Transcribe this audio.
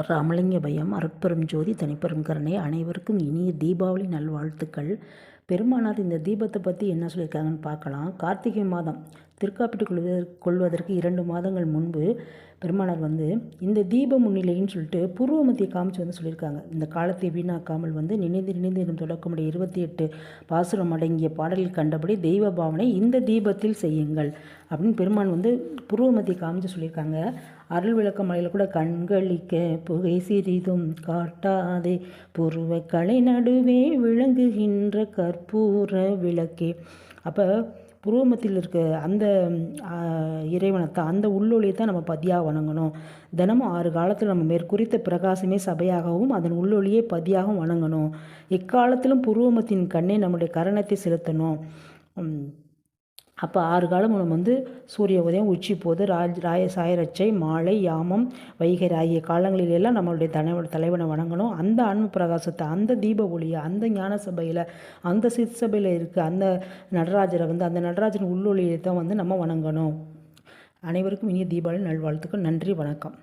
ராமலிங்க பயம் அருட்பெரும் ஜோதி தனிப்பெரும் கருணை அனைவருக்கும் இனிய தீபாவளி நல்வாழ்த்துக்கள். பெருமானார் இந்த தீபத்தை பற்றி என்ன சொல்லியிருக்காங்கன்னு பார்க்கலாம். கார்த்திகை மாதம் திருக்காப்பிட்டு கொள்வதற்கு 2 மாதங்கள் முன்பு பெருமானார் இந்த தீப முன்னிலைன்னு சொல்லிட்டு பூர்வமத்தியை காமிச்சு சொல்லியிருக்காங்க. இந்த காலத்தை வீணாக்காமல் நினைந்து நினைந்து இன்னும் தொடக்கமுடைய 28 பாசுரம் அடங்கிய பாடலில் கண்டபடி தெய்வ பாவனை இந்த தீபத்தில் செய்யுங்கள் அப்படின்னு பெருமான் பூர்வமத்தியை காமிச்சு சொல்லியிருக்காங்க. அருள் விளக்க மலையில் கூட கண்களிக்க புகை சிறிதும் காட்டாதே புருவ கலை நடுவே விளங்குகின்ற கற்பூர விளக்கே. அப்போ புருவமத்தில் இருக்க அந்த இறைவனத்தை அந்த உள்ளொளியை தான் நம்ம பதியாக வணங்கணும். தினமும் 6 காலத்தில் நம்ம மேற்குறித்த பிரகாசமே சபையாகவும் அதன் உள்ளொளியே பதியாகவும் வணங்கணும். எக்காலத்திலும் புருவமத்தின் கண்ணே நம்முடைய கரணத்தை செலுத்தணும். அப்போ 6 காலம் நம்ம சூரிய உதயம், உச்சி போது, ராய சாயரட்சை, மாலை, யாமம், வைகை ஆகிய காலங்களிலெல்லாம் நம்மளுடைய தலைவனை வணங்கணும். அந்த ஆன்ம பிரகாசத்தை, அந்த தீப ஒளியை, அந்த ஞான சபையில், அந்த சித் சபையில் இருக்க அந்த நடராஜரை அந்த நடராஜன் உள்ளொளியை தான் நம்ம வணங்கணும். அனைவருக்கும் இனிய தீபாவளி நல்வாழ்த்துக்கள். நன்றி, வணக்கம்.